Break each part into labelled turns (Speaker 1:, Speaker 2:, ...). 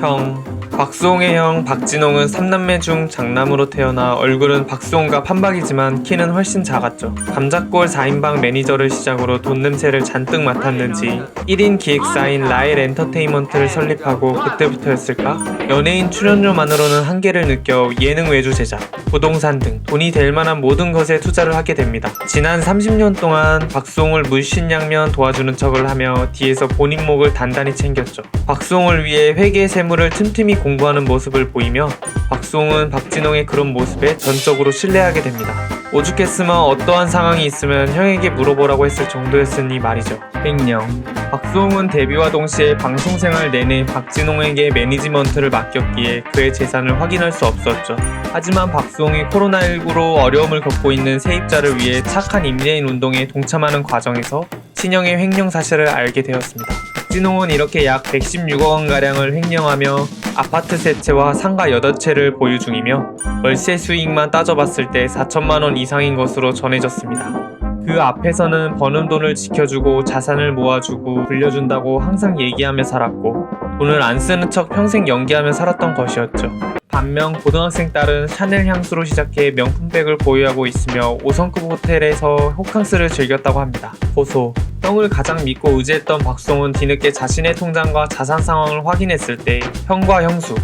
Speaker 1: 형, 박수홍의 형 박진홍은 3남매 중 장남으로 태어나 얼굴은 박수홍과 판박이지만 키는 훨씬 작았죠. 감자골 4인방 매니저를 시작으로 돈 냄새를 잔뜩 맡았는지 1인 기획사인 라엘 엔터테인먼트를 설립하고 그때부터였을까? 연예인 출연료만으로는 한계를 느껴 예능 외주 제작, 부동산 등 돈이 될 만한 모든 것에 투자를 하게 됩니다. 지난 30년 동안 박수홍을 물신양면 도와주는 척을 하며 뒤에서 본인 목을 단단히 챙겼죠. 박수홍을 위해 회계 세무를 틈틈이 공부하는 모습을 보이며 박수홍은 박진홍의 그런 모습에 전적으로 신뢰하게 됩니다. 오죽했으면 어떠한 상황이 있으면 형에게 물어보라고 했을 정도였으니 말이죠. 횡령. 박수홍은 데뷔와 동시에 방송생활 내내 박진홍에게 매니지먼트를 맡겼기에 그의 재산을 확인할 수 없었죠. 하지만 박수홍이 코로나19로 어려움을 겪고 있는 세입자를 위해 착한 임대인 운동에 동참하는 과정에서 친형의 횡령 사실을 알게 되었습니다. 박진홍은 이렇게 약 116억 원가량을 횡령하며 아파트 3채와 상가 8채를 보유 중이며 월세 수익만 따져봤을 때 4천만 원 이상인 것으로 전해졌습니다. 그 앞에서는 버는 돈을 지켜주고 자산을 모아주고 불려준다고 항상 얘기하며 살았고 돈을 안 쓰는 척 평생 연기하며 살았던 것이었죠. 반면 고등학생 딸은 샤넬 향수로 시작해 명품백을 보유하고 있으며 5성급 호텔에서 호캉스를 즐겼다고 합니다. 고소. 형을 가장 믿고 의지했던 박수홍은 뒤늦게 자신의 통장과 자산 상황을 확인했을 때 형과 형수,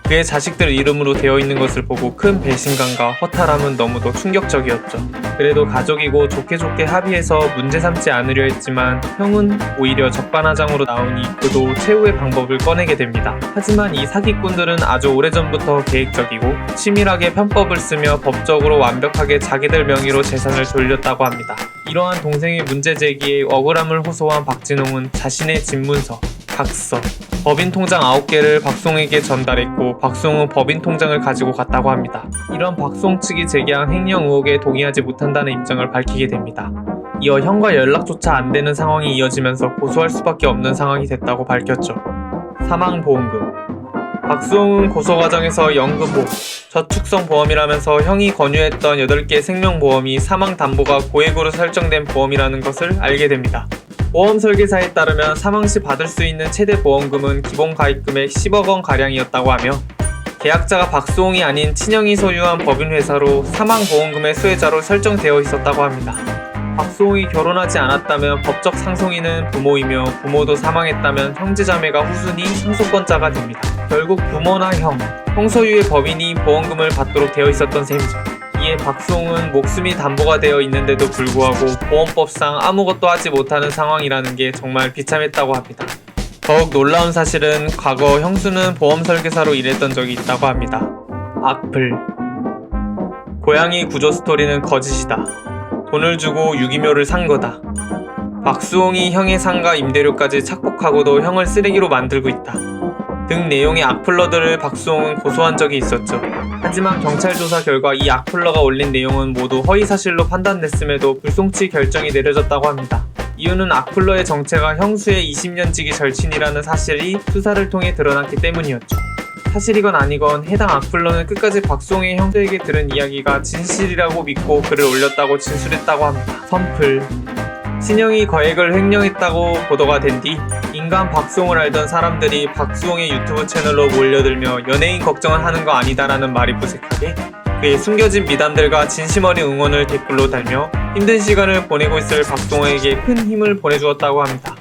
Speaker 1: 그의 자식들 이름으로 되어 있는 것을 보고 큰 배신감과 허탈함은 너무도 충격적이었죠. 그래도 가족이고 좋게 합의해서 문제 삼지 않으려 했지만 형은 오히려 적반하장으로 나오니 그도 최후의 방법을 꺼내게 됩니다. 하지만 이 사기꾼들은 아주 오래전부터 계획적이고 치밀하게 편법을 쓰며 법적으로 완벽하게 자기들 명의로 재산을 돌렸다고 합니다. 이러한 동생의 문제 제기에 억울함을 호소한 박진홍은 자신의 집문서, 각서, 법인 통장 9개를 박수홍에게 전달했고 박수홍은 법인 통장을 가지고 갔다고 합니다. 이런 박수홍 측이 제기한 횡령 의혹에 동의하지 못한다는 입장을 밝히게 됩니다. 이어 형과 연락조차 안 되는 상황이 이어지면서 고소할 수밖에 없는 상황이 됐다고 밝혔죠. 사망보험금. 박수홍은 고소 과정에서 연금보험, 저축성 보험이라면서 형이 권유했던 8개 생명보험이 사망담보가 고액으로 설정된 보험이라는 것을 알게 됩니다. 보험 설계사에 따르면 사망 시 받을 수 있는 최대 보험금은 기본 가입금액 10억 원 가량이었다고 하며 계약자가 박수홍이 아닌 친형이 소유한 법인회사로 사망보험금의 수혜자로 설정되어 있었다고 합니다. 박수홍이 결혼하지 않았다면 법적 상속인은 부모이며 부모도 사망했다면 형제자매가 후순위 상속권자가 됩니다. 결국 부모나 형 소유의 법인이 보험금을 받도록 되어 있었던 셈이죠. 이에 박수홍은 목숨이 담보가 되어 있는데도 불구하고 보험법상 아무것도 하지 못하는 상황이라는 게 정말 비참했다고 합니다. 더욱 놀라운 사실은 과거 형수는 보험 설계사로 일했던 적이 있다고 합니다. 악플. 고양이 구조 스토리는 거짓이다. 돈을 주고 유기묘를 산 거다. 박수홍이 형의 상가 임대료까지 착복하고도 형을 쓰레기로 만들고 있다. 등 내용의 악플러들을 박수홍은 고소한 적이 있었죠. 하지만 경찰 조사 결과 이 악플러가 올린 내용은 모두 허위사실로 판단됐음에도 불송치 결정이 내려졌다고 합니다. 이유는 악플러의 정체가 형수의 20년 지기 절친이라는 사실이 수사를 통해 드러났기 때문이었죠. 사실이건 아니건 해당 악플러는 끝까지 박수홍의 형수에게 들은 이야기가 진실이라고 믿고 글을 올렸다고 진술했다고 합니다. 선플. 친형이 거액을 횡령했다고 보도가 된 뒤 인간 박수홍을 알던 사람들이 박수홍의 유튜브 채널로 몰려들며 연예인 걱정을 하는 거 아니다라는 말이 무색하게 그의 숨겨진 미담들과 진심 어린 응원을 댓글로 달며 힘든 시간을 보내고 있을 박수홍에게 큰 힘을 보내주었다고 합니다.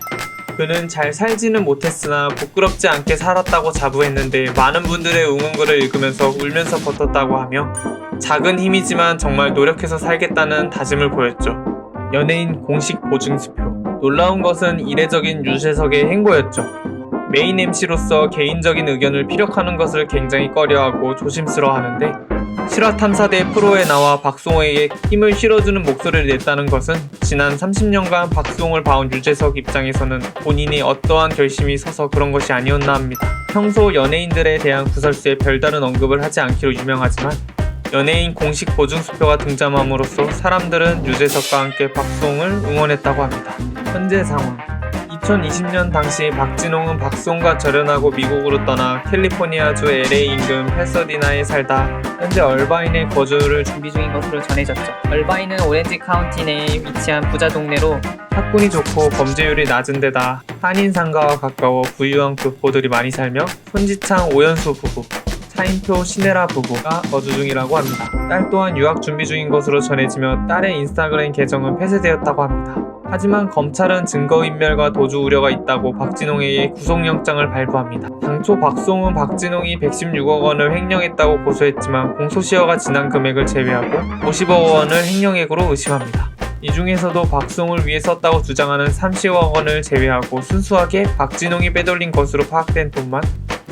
Speaker 1: 그는 잘 살지는 못했으나 부끄럽지 않게 살았다고 자부했는데 많은 분들의 응원글을 읽으면서 울면서 버텼다고 하며 작은 힘이지만 정말 노력해서 살겠다는 다짐을 보였죠. 연예인 공식 보증수표. 놀라운 것은 이례적인 유재석의 행보였죠. 메인 MC로서 개인적인 의견을 피력하는 것을 굉장히 꺼려하고 조심스러워하는데 실화탐사대 프로에 나와 박수홍에게 힘을 실어주는 목소리를 냈다는 것은 지난 30년간 박수홍을 봐온 유재석 입장에서는 본인이 어떠한 결심이 서서 그런 것이 아니었나 합니다. 평소 연예인들에 대한 구설수에 별다른 언급을 하지 않기로 유명하지만 연예인 공식 보증수표가 등장함으로써 사람들은 유재석과 함께 박수홍을 응원했다고 합니다. 현재 상황. 2020년 당시 박진홍은 박수홍과 결혼하고 미국으로 떠나 캘리포니아주 LA 인근 패서디나에 살다 현재 얼바인에 거주를
Speaker 2: 준비 중인 것으로 전해졌죠. 얼바인은 오렌지 카운티 내에 위치한 부자 동네로
Speaker 1: 학군이 좋고 범죄율이 낮은 데다 한인 상가와 가까워 부유한 교포들이 많이 살며 손지창 오연수 부부, 차인표 신혜라 부부가 거주 중이라고 합니다. 딸 또한 유학 준비 중인 것으로 전해지며 딸의 인스타그램 계정은 폐쇄되었다고 합니다. 하지만 검찰은 증거인멸과 도주 우려가 있다고 박진홍에게 구속영장을 발부합니다. 당초 박수홍은 박진홍이 116억 원을 횡령했다고 고소했지만 공소시효가 지난 금액을 제외하고 50억 원을 횡령액으로 의심합니다. 이 중에서도 박수홍을 위해 썼다고 주장하는 30억 원을 제외하고 순수하게 박진홍이 빼돌린 것으로 파악된 돈만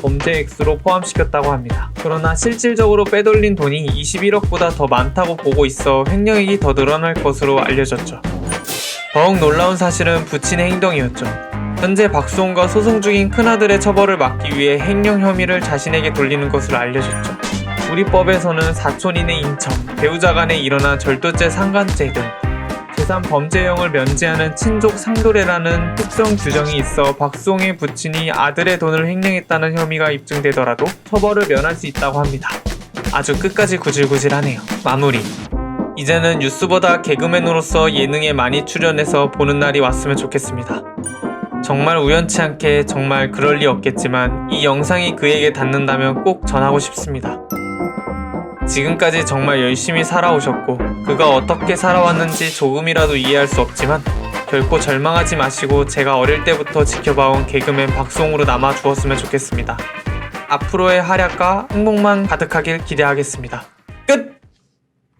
Speaker 1: 범죄 액수로 포함시켰다고 합니다. 그러나 실질적으로 빼돌린 돈이 21억보다 더 많다고 보고 있어 횡령액이 더 늘어날 것으로 알려졌죠. 더욱 놀라운 사실은 부친의 행동이었죠. 현재 박수홍과 소송 중인 큰아들의 처벌을 막기 위해 횡령 혐의를 자신에게 돌리는 것으로 알려졌죠. 우리 법에서는 사촌인의 인척, 배우자 간에 일어난 절도죄 상간죄 등 재산 범죄형을 면제하는 친족 상도례라는 특정 규정이 있어 박수홍의 부친이 아들의 돈을 횡령했다는 혐의가 입증되더라도 처벌을 면할 수 있다고 합니다. 아주 끝까지 구질구질하네요. 마무리. 이제는 뉴스보다 개그맨으로서 예능에 많이 출연해서 보는 날이 왔으면 좋겠습니다. 정말 우연치 않게 정말 그럴 리 없겠지만 이 영상이 그에게 닿는다면 꼭 전하고 싶습니다. 지금까지 정말 열심히 살아오셨고 그가 어떻게 살아왔는지 조금이라도 이해할 수 없지만 결코 절망하지 마시고 제가 어릴 때부터 지켜봐온 개그맨 박수홍으로 남아 주었으면 좋겠습니다. 앞으로의 활약과 행복만 가득하길 기대하겠습니다. 끝!